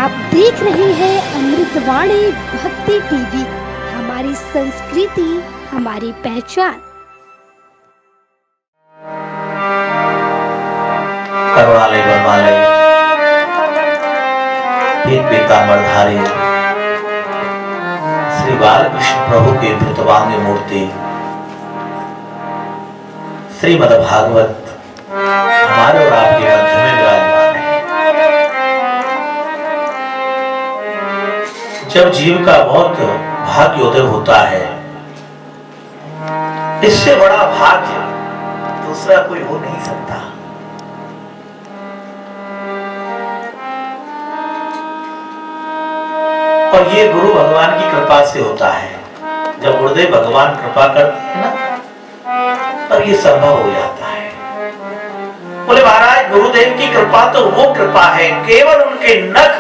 आप देख रहे हैं अमृतवाणी भक्ति टीवी। हमारी संस्कृति हमारी पहचान। करुणालय वर्णालय पीतांबरधारी श्री बालकृष्ण प्रभु की धृतवांग मूर्ति श्रीमद्भागवत हमारे और आपके मध्य में विराजमान है। जब जीव का बहुत भाग्योदय होता है, इससे बड़ा भाग्य दूसरा कोई हो नहीं सकता। और ये गुरु भगवान की कृपा से होता है। जब गुरुदेव भगवान कृपा करते हैं ना, तब ये संभव हो जाता है। बोले महाराज, गुरुदेव की कृपा तो वो कृपा है, केवल उनके नख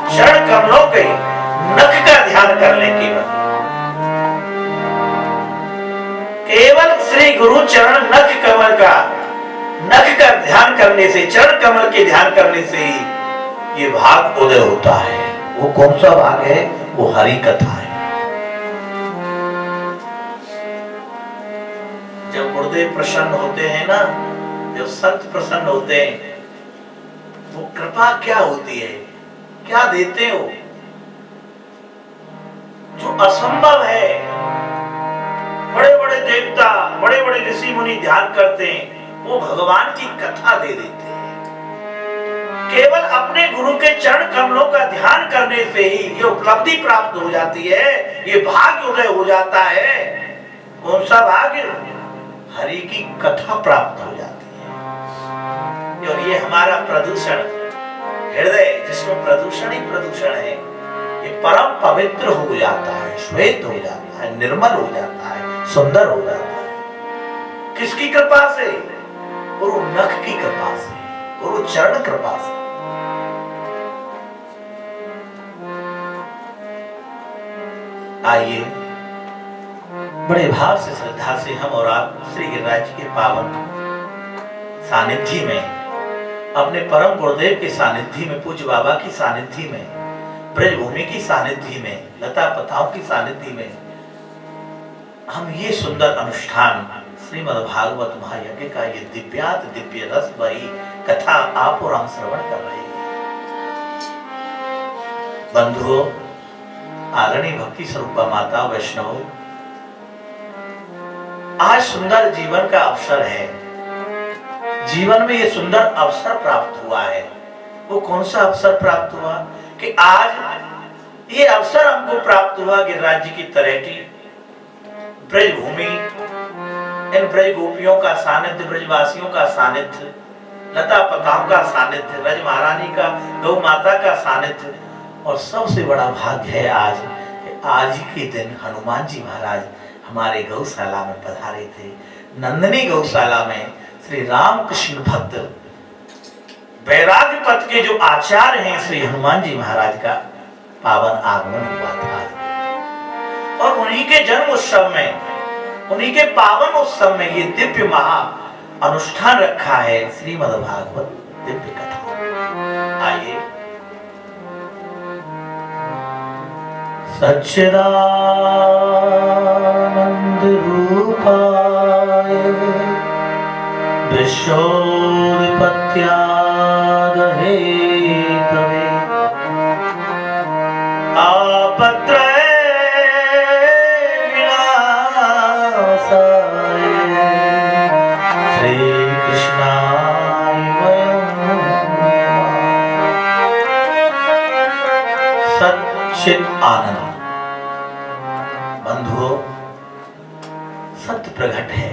चरण कमलों के नख का ध्यान कर ले। केवल श्री गुरु चरण नख कमल का नख का ध्यान करने से, चरण कमल के ध्यान करने से ही ये भाग उदय होता है। वो कौन सा भाग है? वो हरि कथा है। जब गुरुदेव प्रसन्न होते हैं ना, जब संत प्रसन्न होते हैं, वो कृपा क्या होती है, क्या देते हो? जो असंभव है। बड़े बड़े देवता, बड़े बड़े ऋषि मुनि ध्यान करते हैं, वो भगवान की कथा दे देते हैं। केवल अपने गुरु के चरण कमलों का ध्यान करने से ही ये उपलब्धि प्राप्त हो जाती है, ये भाग्य उदय हो जाता है। कौन सा भाग्य? हरि की कथा प्राप्त हो जाती है। और ये हमारा प्रदूषण, हृदय जिसमें प्रदूषण ही प्रदूषण है, ये परम पवित्र हो जाता है, श्वेत हो जाता है, निर्मल हो जाता है, सुंदर हो जाता है। किसकी कृपा से? गुरु नख की कृपा से, गुरु चरण कृपा से। आइए बड़े भाव से, श्रद्धा से हम और आप श्री गिरिराज जी के पावन सानिध्य में, अपने परम गुरुदेव के सानिध्य में, पूज्य बाबा की सानिध्य में, ब्रजभूमि की सानिध्य में, लता पताओं की सानिध्य में हम ये सुंदर अनुष्ठान श्रीमद्भागवत महायज्ञ का ये दिव्यात दिव्य रस भरी कथा आप और हम श्रवण कर रहे हैं। बंधुओं, आदरणीय भक्ति स्वरूपा माता वैष्णव, आज सुंदर जीवन का अवसर है। जीवन में ये सुंदर अवसर प्राप्त हुआ है। वो कौन सा अवसर प्राप्त हुआ? कि आज ये अवसर हमको प्राप्त हुआ गिरिराज जी की तरेटी, ब्रजभूमि, इन ब्रज गोपियों का सानिध्य, ब्रजवासियों का सानिध्य, लता पताओं का सानिध्य, ब्रज महारानी का, गौ माता का सानिध्य। और सबसे बड़ा भाग्य है आज ही के दिन हनुमान जी महाराज हमारे गौशाला में पधारे थे। नंदनी गौशाला में श्री रामकृष्ण भक्त वैराग्य पथ के जो आचार्य हैं श्री हनुमान जी महाराज का पावन आगमन हुआ था। और उन्हीं के जन्म उत्सव में, उन्हीं के पावन उत्सव में ये दिव्य महा अनुष्ठान रखा है, श्रीमद्भागवत दिव्य कथा। आइए सच्चिदानंद रूपाय विश्वोत्पत्त्यादिहेतवे आपत्रय विनाशाय श्रीकृष्णाय सच्चिद आनंद। बंधुओं, सत्य प्रकट है,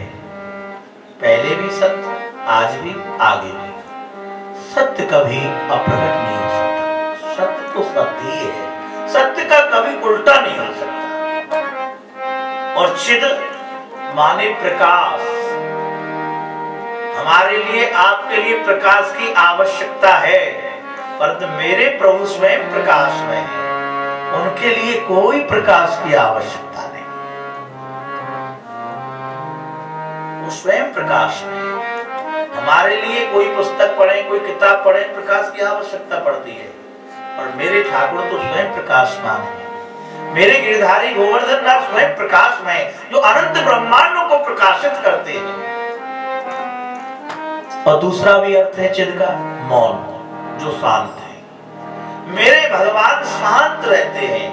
पहले भी सत्य, आज भी, आगे भी। सत्य कभी अप्रकट नहीं हो सकता। सत्य तो सत्य ही है, सत्य का कभी उल्टा नहीं हो सकता। और चिद माने प्रकाश। हमारे लिए, आपके लिए प्रकाश की आवश्यकता है, परंतु मेरे प्रभु स्वयं प्रकाश में है, उनके लिए कोई प्रकाश की आवश्यकता नहीं। वो स्वयं प्रकाश में। हमारे लिए कोई पुस्तक पढ़े, कोई किताब पढ़े, प्रकाश की आवश्यकता पड़ती है, और मेरे ठाकुर तो स्वयं प्रकाशमान है। मेरे गिरधारी गोवर्धन नाथ स्वयं प्रकाशमय, जो अनंत ब्रह्मांडों को प्रकाशित करते हैं। और दूसरा भी अर्थ है चिद का, मौन, जो शांत है। मेरे भगवान शांत रहते हैं।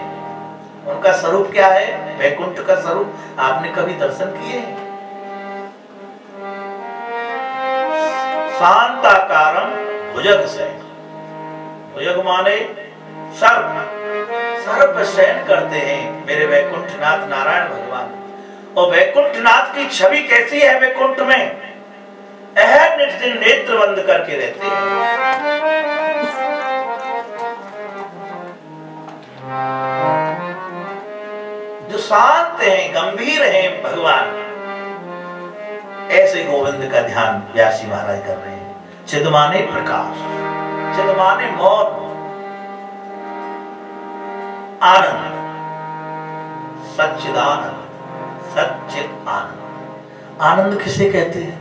उनका स्वरूप क्या है? वैकुंठ का स्वरूप आपने कभी दर्शन किए हैं? शांताकारम भुजग शयन। भुजग माने सर्प, सर्प शयन करते हैं मेरे वैकुंठनाथ नारायण भगवान। और वैकुंठनाथ की छवि कैसी है? वैकुंठ में निज दिन नेत्र बंद करके रहते हैं। जो शांत हैं, गंभीर हैं भगवान, ऐसे गोविंद का ध्यान व्यासी महाराज कर रहे हैं। चिद माने प्रकाश, चिद माने मौन, आनंद, सच्चिदानंद, सच्चिद आनंद। आनंद किसे कहते हैं?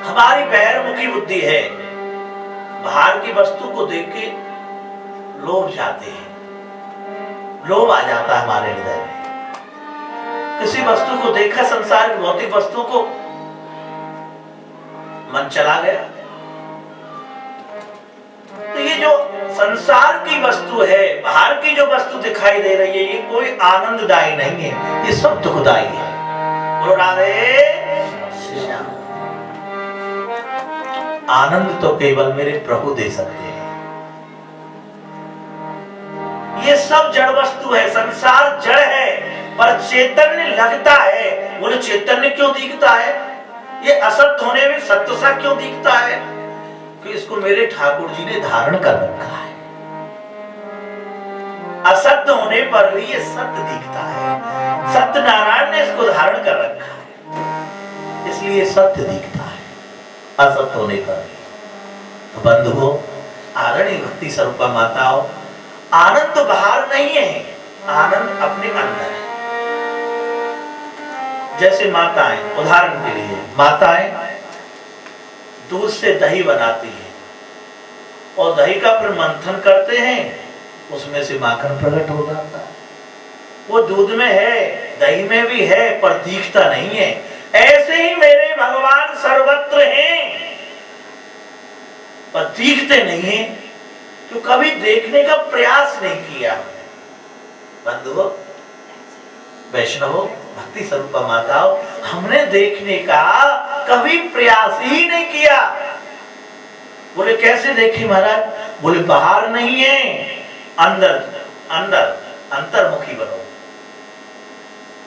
हमारी बहिर्मुखी बुद्धि है, बाहर की वस्तु को देख के लोभ जाते हैं, लोभ आ जाता है हमारे हृदय में। किसी वस्तु को देखा, संसार की भौतिक वस्तु को, मन चला गया। तो ये जो संसार की वस्तु है, बाहर की जो वस्तु दिखाई दे रही है, ये कोई आनंददायी नहीं है, ये सब दुखदायी है। बोलो राधे। आनंद तो केवल मेरे प्रभु दे सकते हैं। ये सब जड़ वस्तु है, संसार जड़ है, पर चैतन्य लगता है। बोले चैतन्य क्यों दिखता है? ये असत्य होने में सत्य सा क्यों दिखता है? कि इसको मेरे ठाकुर जी ने धारण कर रखा है। असत्य होने पर भी ये सत्य दिखता है। सत्यनारायण ने इसको धारण कर रखा है, इसलिए सत्य दिखता है असत्य होने पर। तो बंधुओं, आदरणीय भक्ति स्वरूपा माताओं, आनंद तो बाहर नहीं है, आनंद अपने अंदर है। जैसे माताएं, उदाहरण के लिए माताएं दूध से दही बनाती हैं और दही का फिर मंथन करते हैं, उसमें से माखन प्रकट हो जाता है। वो दूध में है, दही में भी है, पर दिखता नहीं है। ऐसे ही मेरे भगवान सर्वत्र हैं, पर दिखते नहीं है, तो कभी देखने का प्रयास नहीं किया। बंधुओं, वैष्णवों, भक्ति स्वरूपा माताओं, हमने देखने का कभी प्रयास ही नहीं किया। बोले कैसे देखे महाराज? बोले बाहर नहीं है, अंदर, अंदर अंतर्मुखी बनो।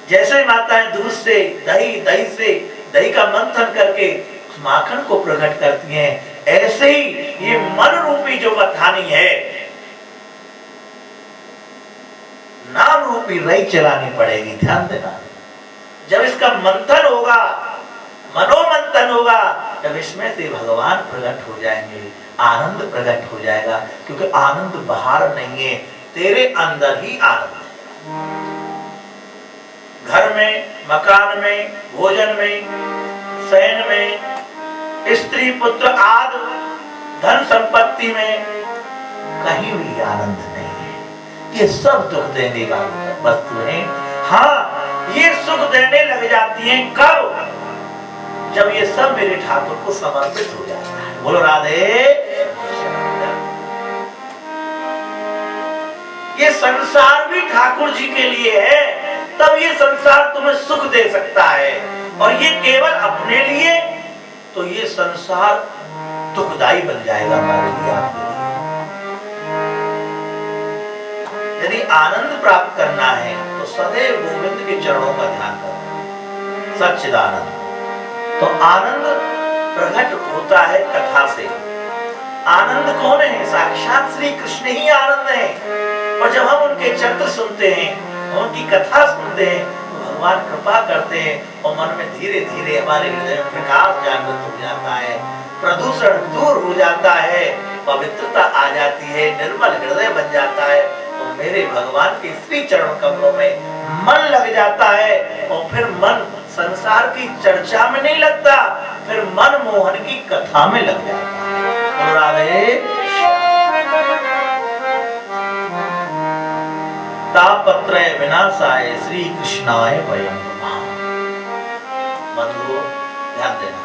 जैसे माताएं दूध से दही, दही से दही का मंथन करके उस माखन को प्रकट करती हैं, ऐसे ही ये मन रूपी जो बथानी है, नाम रूपी रई चलानी पड़ेगी। ध्यान देना, जब इसका मंथन होगा, मनोमंथन होगा, जब इसमें से भगवान प्रकट हो जाएंगे, आनंद प्रकट हो जाएगा। क्योंकि आनंद बाहर नहीं है, तेरे अंदर ही आनंद है। घर में, मकान में, भोजन में, शयन में, स्त्री पुत्र आदि धन संपत्ति में कहीं भी आनंद नहीं है। ये सब दुख देने का वस्तु है। हाँ, ये सुख देने लग जाती हैं कब? जब ये सब मेरे ठाकुर को समर्पित हो जाता है। बोलो राधे। ये संसार भी ठाकुर जी के लिए है, तब ये संसार तुम्हें सुख दे सकता है। और ये केवल अपने लिए, तो ये संसार दुखदाई बन जाएगा हमारे लिए, आपके लिए। यदि आनंद प्राप्त करना है तो सदैव गोविंद के चरणों का ध्यान करो, सच्चिदानंद। तो आनंद प्रकट होता है कथा से। आनंद कौन है? साक्षात श्री कृष्ण ही आनंद है। और जब हम उनके चरित्र सुनते हैं, उनकी कथा सुनते हैं, तो भगवान कृपा करते हैं और मन में धीरे धीरे हमारे हृदय में प्रकाश जागृत हो जाता है, प्रदूषण दूर हो जाता है, पवित्रता आ जाती है, निर्मल हृदय बन जाता है। और मेरे भगवान के श्री चरण कमलों में मन लग जाता है। और फिर मन संसार की चर्चा में नहीं लगता, फिर मन मोहन की कथा में लग जाता है। राधे। तापत्रय विनाशाय श्री कृष्णाय वयं नमः। बंधुओं ध्यान देना,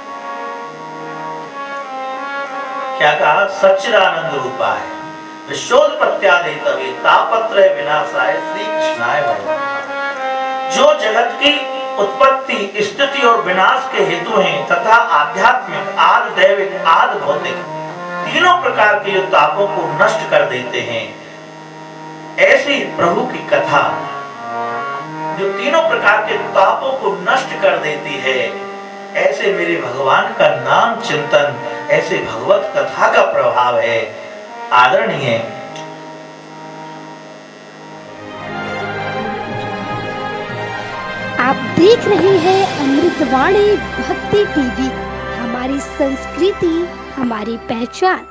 क्या कहा? सच्चिदानंद रूपाय विश्वोत्पत्त्यादिहेतवे तापत्रय विनाशाय श्री कृष्णाय वयं नमः। जो जगत की उत्पत्ति, स्थिति और विनाश के हेतु हैं तथा आध्यात्मिक, आदि दैविक, आदि भौतिक तीनों प्रकार के जो तापों को नष्ट कर देते हैं, ऐसी प्रभु की कथा जो तीनों प्रकार के तापों को नष्ट कर देती है, ऐसे मेरे भगवान का नाम चिंतन, ऐसे भगवत कथा का प्रभाव है। आदरणीय आप देख रहे हैं अमृतवाणी भक्ति टीवी, हमारी संस्कृति हमारी पहचान।